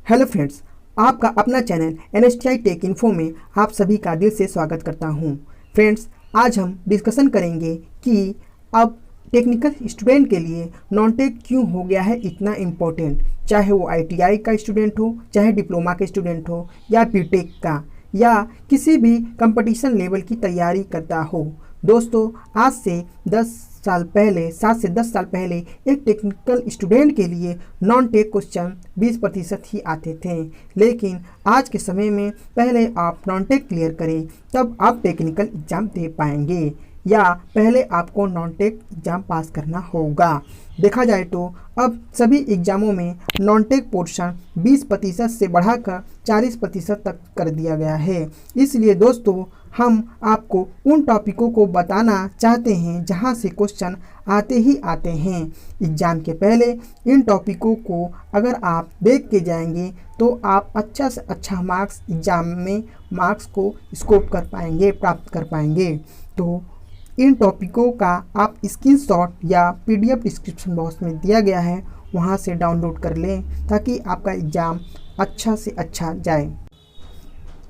Hello friends, आपका अपना channel NSTI take info में आप सभी का दिल से स्वागत करता हूं। फ्रेंड्स, आज हम डिस्कशन करेंगे कि अब टेक्निकल स्टूडेंट के लिए नॉन टेक क्यों हो गया है इतना इम्पोर्टेंट। चाहे वो ITI का स्टूडेंट हो, चाहे डिप्लोमा का स्टूडेंट हो, या बीटेक का, या किसी भी कंपटीशन लेवल की तैयारी करता हो। दोस्तों, आज से 10 साल पहले, 7 से 10 साल पहले एक टेक्निकल स्टूडेंट के लिए नॉन टेक क्वेश्चन 20% ही आते थे, लेकिन आज के समय में पहले आप नॉन टेक क्लियर करें तब आप टेक्निकल एग्ज़ाम दे पाएंगे, या पहले आपको नॉन टेक एग्ज़ाम पास करना होगा। देखा जाए तो अब सभी एग्ज़ामों में नॉन टेक पोर्शन 20% से बढ़ाकर 40% तक कर दिया गया है। इसलिए दोस्तों, हम आपको उन टॉपिकों को बताना चाहते हैं जहां से क्वेश्चन आते ही आते हैं। एग्ज़ाम के पहले इन टॉपिकों को अगर आप देख के जाएंगे तो आप अच्छा से अच्छा मार्क्स एग्ज़ाम में मार्क्स को स्कोप कर पाएंगे, प्राप्त कर पाएंगे। तो इन टॉपिकों का आप स्क्रीनशॉट या PDF डिस्क्रिप्शन बॉक्स में दिया गया है, वहां से डाउनलोड कर लें ताकि आपका एग्ज़ाम अच्छा से अच्छा जाए।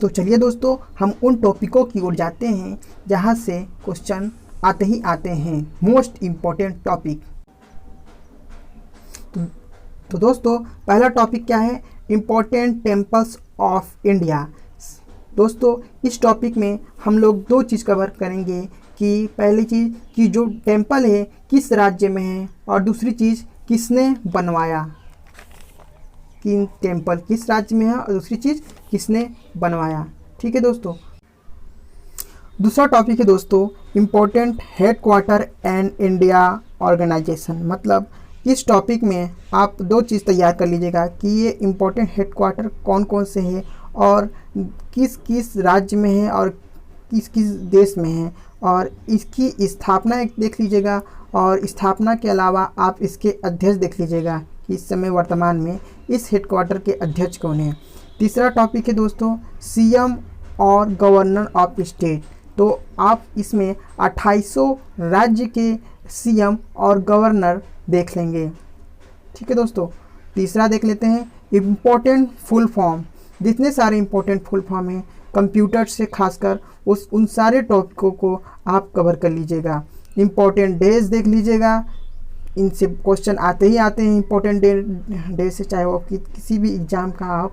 तो चलिए दोस्तों, हम उन टॉपिकों की ओर जाते हैं जहां से क्वेश्चन आते ही आते हैं, मोस्ट इम्पॉर्टेंट टॉपिक। तो दोस्तों, पहला टॉपिक क्या है? Important temples of India. दोस्तों, इस टॉपिक में हम लोग दो चीज़ कवर करेंगे कि पहली चीज़ कि जो टेम्पल है किस राज्य में है, और दूसरी चीज़ किसने बनवाया, कि टेम्पल किस राज्य में है और दूसरी चीज़ किसने बनवाया। ठीक है दोस्तों। दूसरा टॉपिक है दोस्तों, important headquarter and India organisation. मतलब इस टॉपिक में आप दो चीज़ तैयार कर लीजिएगा कि ये इम्पोर्टेंट हेडक्वार्टर कौन कौन से हैं और किस किस राज्य में है और किस किस देश में है, और इसकी स्थापना एक देख लीजिएगा, और स्थापना के अलावा आप इसके अध्यक्ष देख लीजिएगा कि इस समय वर्तमान में इस हेडक्वार्टर के अध्यक्ष कौन है। तीसरा टॉपिक है दोस्तों, CM और गवर्नर ऑफ स्टेट। तो आप इसमें 2800 राज्य के CM और गवर्नर देख लेंगे। ठीक है दोस्तों। तीसरा देख लेते हैं, इम्पोर्टेंट फुल फॉर्म। जितने सारे इम्पोर्टेंट फुल फॉर्म हैं कंप्यूटर से खासकर उन सारे टॉपिकों को आप कवर कर लीजिएगा। इम्पोर्टेंट डेज देख लीजिएगा, इनसे क्वेश्चन आते ही आते हैं। इम्पोर्टेंट डे से चाहे वो किसी भी एग्ज़ाम का आप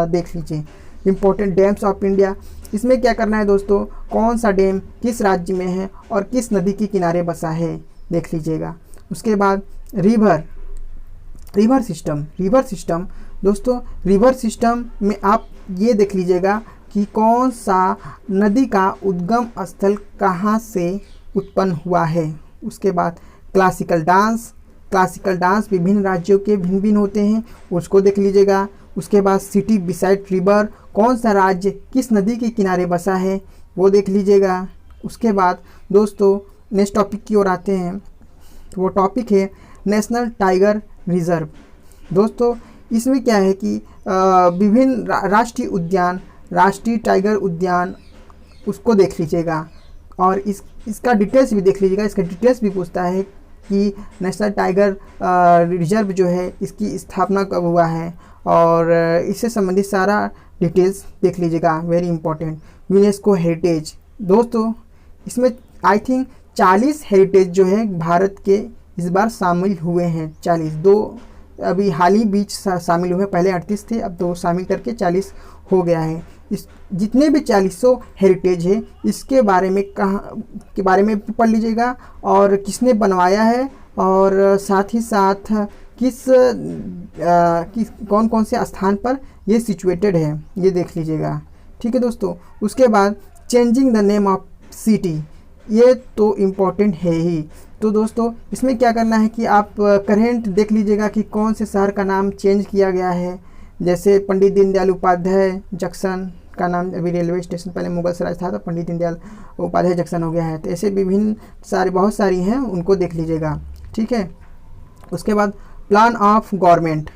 देख लीजिए। इम्पोर्टेंट डैम्स ऑफ इंडिया, इसमें क्या करना है दोस्तों, कौन सा डैम किस राज्य में है और किस नदी के किनारे बसा है, देख लीजिएगा। उसके बाद रिवर सिस्टम दोस्तों, रिवर सिस्टम में आप ये देख लीजिएगा कि कौन सा नदी का उद्गम स्थल कहाँ से उत्पन्न हुआ है। उसके बाद क्लासिकल डांस विभिन्न राज्यों के भिन्न भिन्न होते हैं, उसको देख लीजिएगा। उसके बाद सिटी बिसाइड रिवर, कौन सा राज्य किस नदी के किनारे बसा है, वो देख लीजिएगा। उसके बाद दोस्तों नेक्स्ट टॉपिक की ओर आते हैं, तो वो टॉपिक है नेशनल टाइगर रिजर्व। दोस्तों, इसमें क्या है कि विभिन्न राष्ट्रीय टाइगर उद्यान, उसको देख लीजिएगा, और इसका डिटेल्स भी देख लीजिएगा। इसका डिटेल्स भी पूछता है कि नेशनल टाइगर रिजर्व जो है इसकी स्थापना कब हुआ है, और इससे संबंधित सारा डिटेल्स देख लीजिएगा। Very important. यूनेस्को हेरिटेज, दोस्तों इसमें आई थिंक 40 हेरिटेज जो है भारत के इस बार शामिल हुए हैं। 40, 2 अभी हाल ही बीच शामिल हुए, पहले 38 थे, अब 2 शामिल करके 40 हो गया है। इस जितने भी 40 हेरिटेज है इसके बारे में पढ़ लीजिएगा, और किसने बनवाया है, और साथ ही साथ कौन कौन से स्थान पर ये सिचुएटेड है, ये देख लीजिएगा। ठीक है दोस्तों। उसके बाद changing the name of city, ये तो इम्पोर्टेंट है ही। तो दोस्तों, इसमें क्या करना है कि आप करेंट देख लीजिएगा कि कौन से शहर का नाम चेंज किया गया है। जैसे पंडित दीनदयाल उपाध्याय जंक्शन का नाम, अभी रेलवे स्टेशन पहले मुगल सराय था तो पंडित दीनदयाल उपाध्याय जंक्शन हो गया है। तो ऐसे बहुत सारी हैं, उनको देख लीजिएगा। ठीक है। उसके बाद प्लान ऑफ गवर्नमेंट,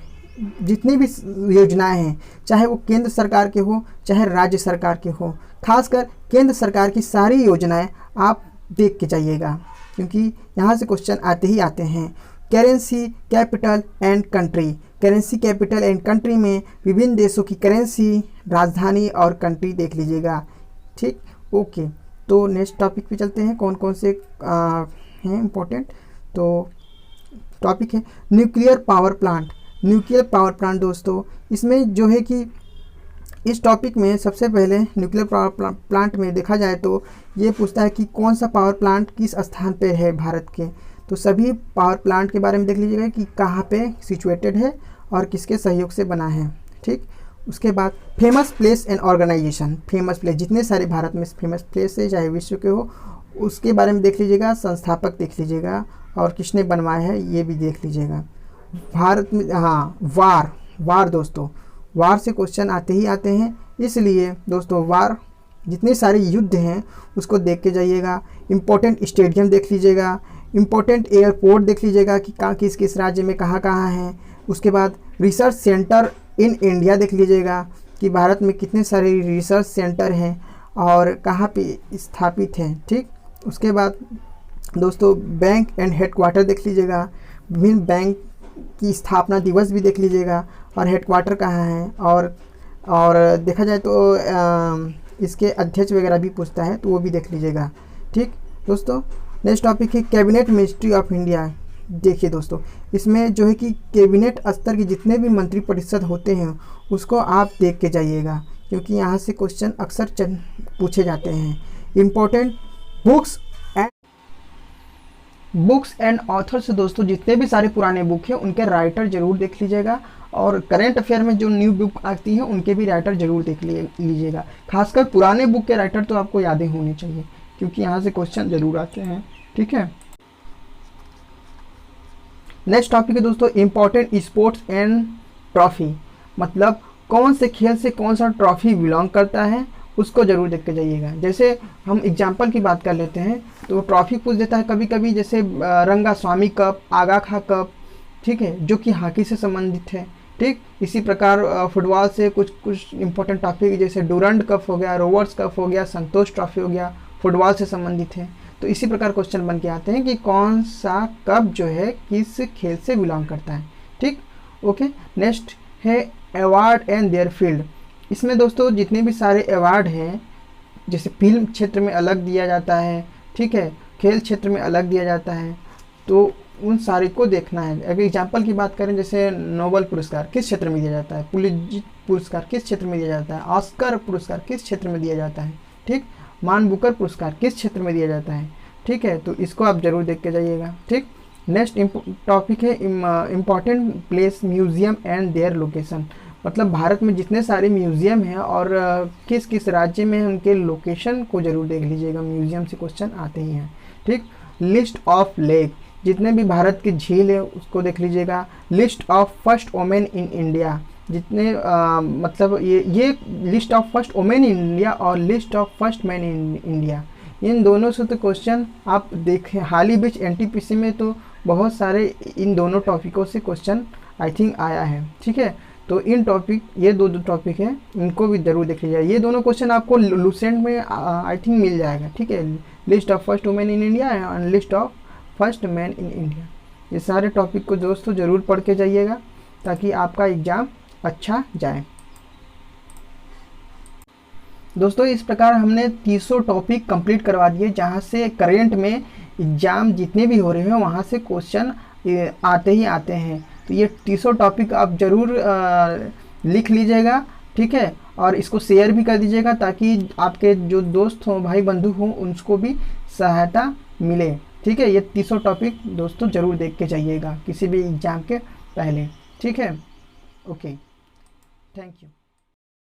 जितनी भी योजनाएं हैं, चाहे वो केंद्र सरकार के हो चाहे राज्य सरकार के हो, खासकर केंद्र सरकार की सारी योजनाएं आप देख के जाइएगा, क्योंकि यहाँ से क्वेश्चन आते ही आते हैं। Currency, capital and country. Currency, capital and country में विभिन्न देशों की करेंसी, राजधानी और कंट्री देख लीजिएगा। ठीक, ओके। तो नेक्स्ट टॉपिक पे चलते हैं, कौन कौन से हैं इम्पोर्टेंट। तो टॉपिक है nuclear power plant. Nuclear power plant दोस्तों, इसमें जो है कि इस टॉपिक में सबसे पहले न्यूक्लियर पावर प्लांट में देखा जाए तो ये पूछता है कि कौन सा पावर प्लांट किस स्थान पे है भारत के। तो सभी पावर प्लांट के बारे में देख लीजिएगा कि कहाँ पे सिचुएटेड है और किसके सहयोग से बना है। ठीक, उसके बाद famous place and organisation. Famous place, जितने सारे भारत में फेमस प्लेस है चाहे विश्व के हो, उसके बारे में देख लीजिएगा, संस्थापक देख लीजिएगा और किसने बनवाया है ये भी देख लीजिएगा। भारत में हाँ, वार दोस्तों, वार से क्वेश्चन आते ही आते हैं, इसलिए दोस्तों वार जितने सारे युद्ध हैं उसको देख के जाइएगा। इम्पोर्टेंट स्टेडियम देख लीजिएगा, इम्पोर्टेंट एयरपोर्ट देख लीजिएगा कि किस किस राज्य में कहाँ कहाँ है। उसके बाद रिसर्च सेंटर इन इंडिया देख लीजिएगा कि भारत में कितने सारे रिसर्च सेंटर हैं और कहाँ पे स्थापित हैं। ठीक, उसके बाद दोस्तों बैंक एंड हेडक्वार्टर देख लीजिएगा, विभिन्न बैंक की स्थापना दिवस भी देख लीजिएगा और हेडक्वार्टर कहाँ है। और देखा जाए तो इसके अध्यक्ष वगैरह भी पूछता है तो वो भी देख लीजिएगा। ठीक दोस्तों, नेक्स्ट टॉपिक है कैबिनेट मिनिस्ट्री ऑफ इंडिया। देखिए दोस्तों, इसमें जो है कि कैबिनेट स्तर के जितने भी मंत्री परिषद होते हैं उसको आप देख के जाइएगा, क्योंकि यहाँ से क्वेश्चन अक्सर पूछे जाते हैं। इम्पोर्टेंट बुक्स एंड ऑथर से दोस्तों जितने भी सारे पुराने बुक हैं उनके राइटर जरूर देख लीजिएगा, और करंट अफेयर में जो न्यू बुक आती है उनके भी राइटर जरूर देख लीजिएगा। खासकर पुराने बुक के राइटर तो आपको यादें होने चाहिए, क्योंकि यहाँ से क्वेश्चन जरूर आते हैं। ठीक है, नेक्स्ट टॉपिक है दोस्तों इम्पोर्टेंट स्पोर्ट्स एंड ट्रॉफी। मतलब कौन से खेल से कौन सा ट्रॉफी बिलोंग करता है उसको जरूर देख के जाइएगा। जैसे हम एग्जाम्पल की बात कर लेते हैं तो ट्रॉफी पूछ देता है कभी कभी, जैसे रंगास्वामी कप, आगा खा कप, ठीक है, जो कि हॉकी से संबंधित है। ठीक, इसी प्रकार फुटबॉल से कुछ इंपॉर्टेंट टॉपिक जैसे डूरंड कप हो गया, रोवर्स कप हो गया, संतोष ट्रॉफी हो गया, फुटबॉल से संबंधित है। तो इसी प्रकार क्वेश्चन बन के आते हैं कि कौन सा कप जो है किस खेल से बिलोंग करता है। ठीक, ओके। नेक्स्ट है अवार्ड एंड देयर फील्ड। इसमें दोस्तों जितने भी सारे अवार्ड हैं, जैसे फिल्म क्षेत्र में अलग दिया जाता है, ठीक है, खेल क्षेत्र में अलग दिया जाता है, तो उन सारे को देखना है। अगर एग्जाम्पल की बात करें, जैसे नोबेल पुरस्कार किस क्षेत्र में दिया जाता है, पुलित्जर पुरस्कार किस क्षेत्र में दिया जाता है, ऑस्कर पुरस्कार किस क्षेत्र में दिया जाता है, ठीक, मान बुकर पुरस्कार किस क्षेत्र में दिया जाता है। ठीक है, तो इसको आप जरूर देख के जाइएगा। ठीक, नेक्स्ट टॉपिक है important place museum and their location. मतलब भारत में जितने सारे म्यूजियम हैं और किस किस राज्य में उनके लोकेशन को जरूर देख लीजिएगा, म्यूजियम से क्वेश्चन आते ही हैं। ठीक, लिस्ट ऑफ लेक, जितने भी भारत की झील है उसको देख लीजिएगा। List of first women in India, जितने मतलब ये list of first women in India और list of first man in India, इन दोनों से तो क्वेश्चन आप देखें। हाल ही बीच एनटीपीसी में तो बहुत सारे इन दोनों टॉपिकों से क्वेश्चन आई थिंक आया है। ठीक है, तो इन टॉपिक, ये दो टॉपिक हैं, इनको भी जरूर देख लीजिए। ये दोनों क्वेश्चन आपको लूसेंट में आई थिंक मिल जाएगा। ठीक है, list of first women in India and list of first man in India. ये सारे टॉपिक को दोस्तों जरूर पढ़ के जाइएगा ताकि आपका एग्ज़ाम अच्छा जाए। दोस्तों इस प्रकार हमने 300 टॉपिक कंप्लीट करवा दिए, जहाँ से करेंट में एग्ज़ाम जितने भी हो रहे हैं वहाँ से क्वेश्चन आते ही आते हैं। तो ये 300 टॉपिक आप ज़रूर लिख लीजिएगा। ठीक है, और इसको शेयर भी कर दीजिएगा ताकि आपके जो दोस्त हों, भाई बंधु हों, उनको भी सहायता मिले। ठीक है, ये 300 टॉपिक दोस्तों ज़रूर देख के जाइएगा किसी भी एग्ज़ाम के पहले। ठीक है, ओके, थैंक यू।